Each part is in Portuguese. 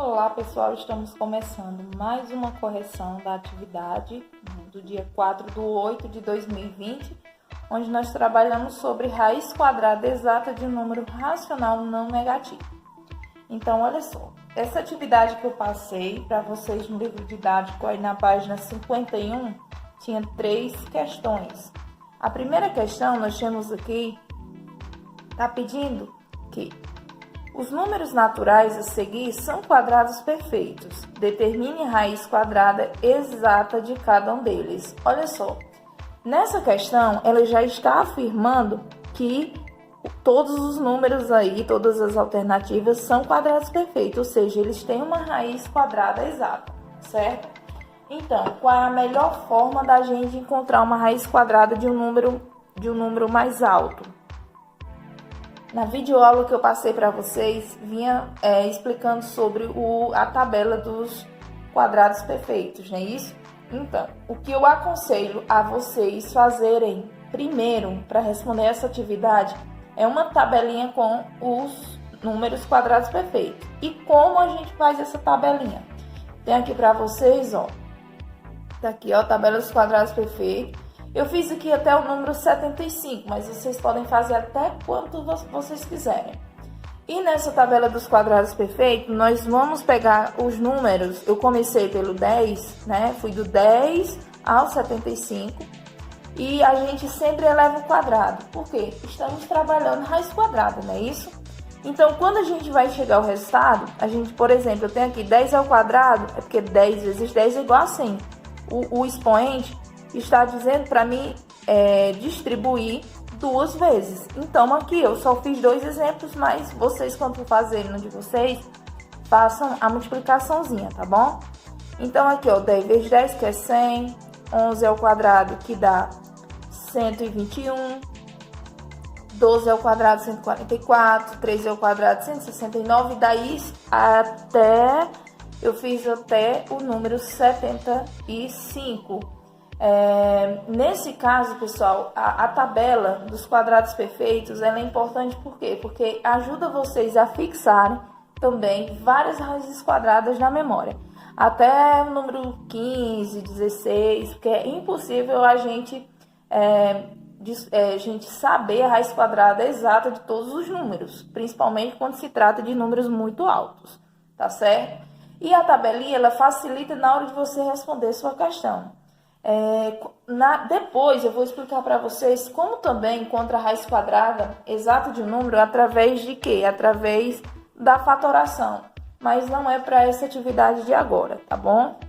Olá pessoal, estamos começando mais uma correção da atividade do dia 4/8 de 2020, onde nós trabalhamos sobre raiz quadrada exata de um número racional não negativo. Então, olha só, essa atividade que eu passei para vocês no livro didático aí na página 51, tinha 3 questões. A primeira questão nós temos aqui, está pedindo que os números naturais a seguir são quadrados perfeitos. Determine a raiz quadrada exata de cada um deles. Olha só, nessa questão ela já está afirmando que todos os números aí, todas as alternativas são quadrados perfeitos, ou seja, eles têm uma raiz quadrada exata, certo? Então, qual é a melhor forma da gente encontrar uma raiz quadrada de um número mais alto? Na videoaula que eu passei para vocês, vinha explicando sobre a tabela dos quadrados perfeitos, não é isso? Então, o que eu aconselho a vocês fazerem primeiro para responder essa atividade é uma tabelinha com os números quadrados perfeitos. E como a gente faz essa tabelinha? Tem aqui para vocês, ó. Tá aqui, ó, tabela dos quadrados perfeitos. Eu fiz aqui até o número 75, mas vocês podem fazer até quanto vocês quiserem. E nessa tabela dos quadrados perfeitos, nós vamos pegar os números. Eu comecei pelo 10, né? Fui do 10 ao 75. E a gente sempre eleva o quadrado. Por quê? Estamos trabalhando raiz quadrada, não é isso? Então, quando a gente vai chegar ao resultado, a gente, por exemplo, eu tenho aqui 10 ao quadrado, é porque 10 vezes 10 é igual a 100. O expoente está dizendo para mim distribuir 2 vezes. Então, aqui eu só fiz 2 exemplos, mas vocês, quando for fazerem no de vocês, façam a multiplicaçãozinha, tá bom? Então, aqui, ó, 10 vezes 10, que é 100, 11 ao quadrado, que dá 121, 12 ao quadrado, 144, 13 ao quadrado, 169, daí até, eu fiz até o número 75. Nesse caso, pessoal, a tabela dos quadrados perfeitos ela é importante por quê? Porque ajuda vocês a fixarem também várias raízes quadradas na memória. Até o número 15, 16, porque é impossível a gente saber a raiz quadrada exata de todos os números, principalmente quando se trata de números muito altos, tá certo? E a tabelinha ela facilita na hora de você responder sua questão. Depois eu vou explicar para vocês como também encontra a raiz quadrada exata de um número através de quê? Através da fatoração. Mas não é para essa atividade de agora, tá bom?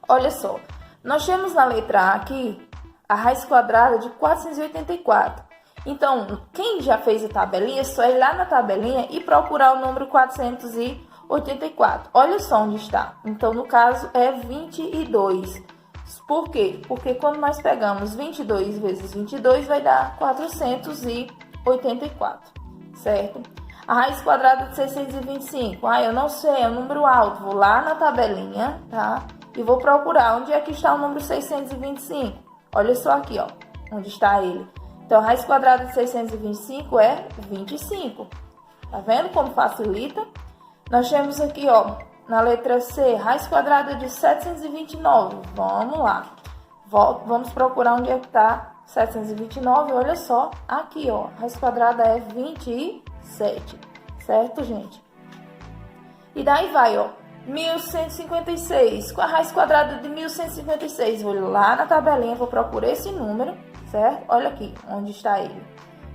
Olha só, nós temos na letra A aqui a raiz quadrada de 484. Então, quem já fez a tabelinha, é só ir lá na tabelinha e procurar o número 484. Olha só onde está. Então, no caso, é 22. Por quê? Porque quando nós pegamos 22 vezes 22, vai dar 484, certo? A raiz quadrada de 625, eu não sei, é um número alto. Vou lá na tabelinha, tá? E vou procurar onde é que está o número 625. Olha só aqui, ó, onde está ele. Então, a raiz quadrada de 625 é 25. Tá vendo como facilita? Nós temos aqui, ó, na letra C, raiz quadrada de 729. Vamos lá. Vamos procurar onde é que está 729. Olha só, aqui, ó, raiz quadrada é 27. Certo, gente? E daí vai, ó, 1156. Qual a raiz quadrada de 1156? Vou lá na tabelinha, vou procurar esse número, certo? Olha aqui, onde está ele.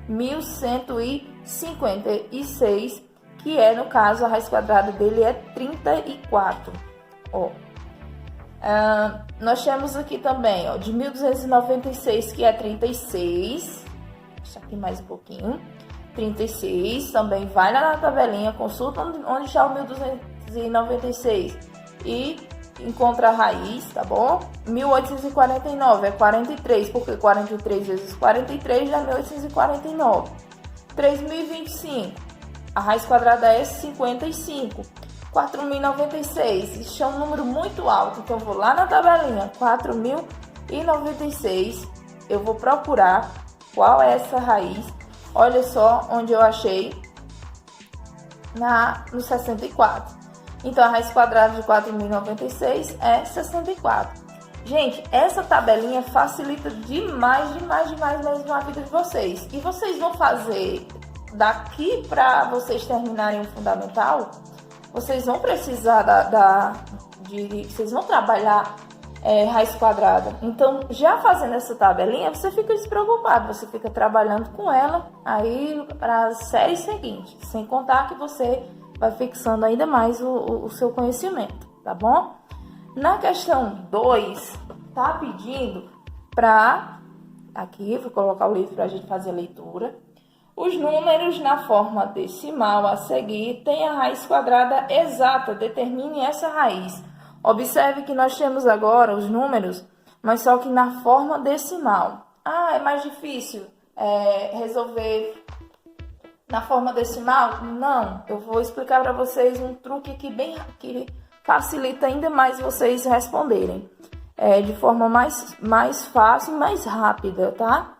1156, que é, no caso, a raiz quadrada dele é 34. Ó. Nós temos aqui também, ó, de 1296, que é 36. Deixa aqui mais um pouquinho. 36, também vai lá na tabelinha, consulta onde está o 1296 e encontra a raiz, tá bom? 1849 é 43, porque 43 vezes 43 dá 1849. 3025, a raiz quadrada é 55. 4096, isso é um número muito alto, então eu vou lá na tabelinha, 4096, eu vou procurar qual é essa raiz. Olha só onde eu achei no 64. Então, a raiz quadrada de 4.096 é 64. Gente, essa tabelinha facilita demais mesmo a vida de vocês. E vocês vão fazer daqui para vocês terminarem o fundamental, vocês vão precisar vocês vão trabalhar raiz quadrada. Então, já fazendo essa tabelinha, você fica despreocupado, você fica trabalhando com ela aí para as séries seguintes, sem contar que você vai fixando ainda mais o seu conhecimento, tá bom? Na questão 2, tá pedindo para, aqui, vou colocar o livro para a gente fazer a leitura. Os números na forma decimal a seguir têm a raiz quadrada exata, determine essa raiz. Observe que nós temos agora os números, mas só que na forma decimal. Ah, é mais difícil resolver na forma decimal? Não, eu vou explicar para vocês um truque aqui que facilita ainda mais vocês responderem. De forma mais fácil e mais rápida, tá?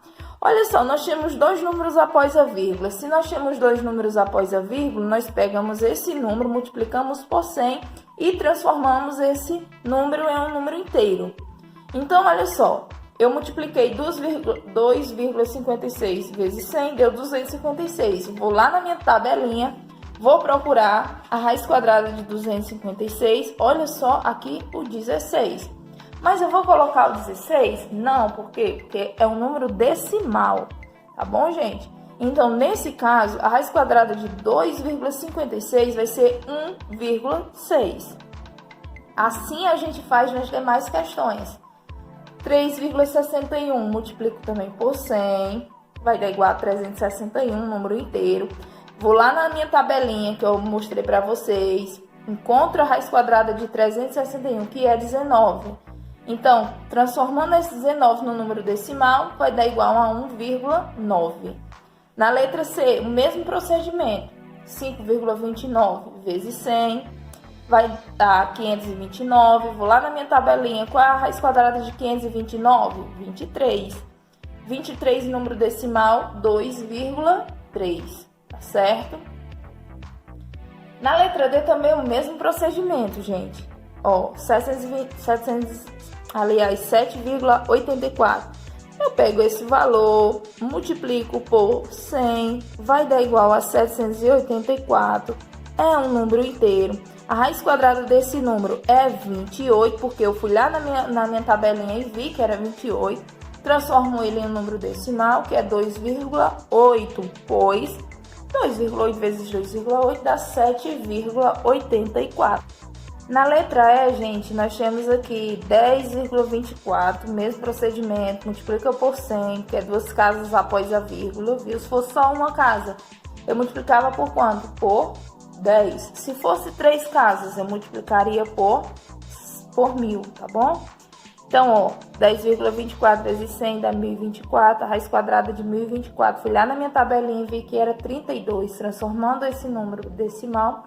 Olha só, nós temos dois números após a vírgula. Se nós temos dois números após a vírgula, nós pegamos esse número, multiplicamos por 100 e transformamos esse número em um número inteiro. Então, olha só, eu multipliquei 2,56 vezes 100, deu 256. Vou lá na minha tabelinha, vou procurar a raiz quadrada de 256. Olha só aqui o 16. Mas eu vou colocar o 16? Não, por quê? Porque é um número decimal, tá bom, gente? Então, nesse caso, a raiz quadrada de 2,56 vai ser 1,6. Assim a gente faz nas demais questões. 3,61 multiplico também por 100, vai dar igual a 361, número inteiro. Vou lá na minha tabelinha que eu mostrei para vocês, encontro a raiz quadrada de 361, que é 19. Então, transformando esse 19 no número decimal, vai dar igual a 1,9. Na letra C, o mesmo procedimento. 5,29 vezes 100 vai dar 529. Vou lá na minha tabelinha. Qual é a raiz quadrada de 529? 23. 23, número decimal, 2,3. Tá certo? Na letra D também o mesmo procedimento, gente. Ó, 7,84. Eu pego esse valor, multiplico por 100, vai dar igual a 784. É um número inteiro. A raiz quadrada desse número é 28, porque eu fui lá na minha tabelinha e vi que era 28. Transformo ele em um número decimal, que é 2,8, pois 2,8 vezes 2,8 dá 7,84. Na letra E, gente, nós temos aqui 10,24, mesmo procedimento, multiplica por 100, que é duas casas após a vírgula, viu? Se fosse só uma casa, eu multiplicava por quanto? Por 10. Se fosse 3 casas, eu multiplicaria por 1000, tá bom? Então, ó, 10,24 vezes 100 dá 1024, a raiz quadrada de 1024. Fui lá na minha tabelinha e vi que era 32. Transformando esse número decimal,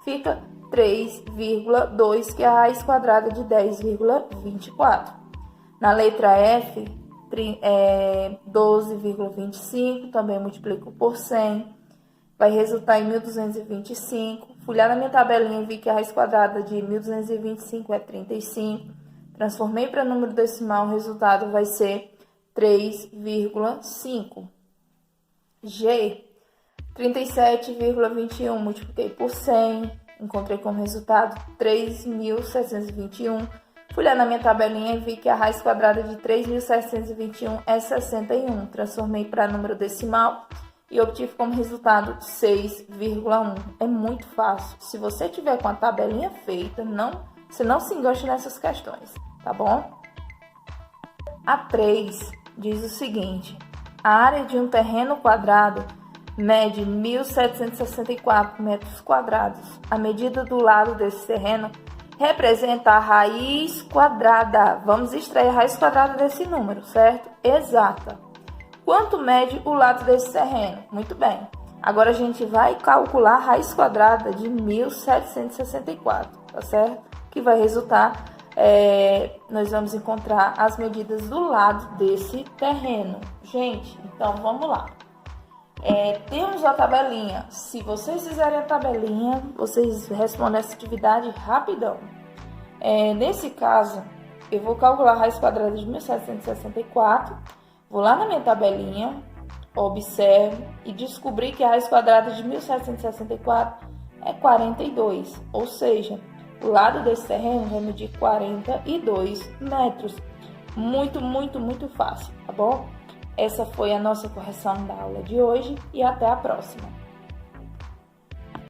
fica 3,2, que é a raiz quadrada de 10,24. Na letra F, 12,25, também multiplico por 100, vai resultar em 1225. Fui lá na minha tabelinha e vi que a raiz quadrada de 1225 é 35. Transformei para número decimal, o resultado vai ser 3,5. G, 37,21, multipliquei por 100, encontrei como resultado 3.721. Fui lá na minha tabelinha e vi que a raiz quadrada de 3.721 é 61. Transformei para número decimal e obtive como resultado 6,1. É muito fácil. Se você tiver com a tabelinha feita, você não se enganche nessas questões, tá bom? A 3 diz o seguinte: a área de um terreno quadrado mede 1.764 metros quadrados. A medida do lado desse terreno representa a raiz quadrada. Vamos extrair a raiz quadrada desse número, certo? Exata. Quanto mede o lado desse terreno? Muito bem. Agora a gente vai calcular a raiz quadrada de 1.764, tá certo? Que vai resultar, nós vamos encontrar as medidas do lado desse terreno. Gente, então vamos lá. Temos a tabelinha. Se vocês fizerem a tabelinha, vocês respondem essa atividade rapidão. Nesse caso, eu vou calcular a raiz quadrada de 1764. Vou lá na minha tabelinha, observo e descobri que a raiz quadrada de 1764 é 42. Ou seja, o lado desse terreno vai medir 42 metros. Muito fácil, tá bom? Essa foi a nossa correção da aula de hoje e até a próxima.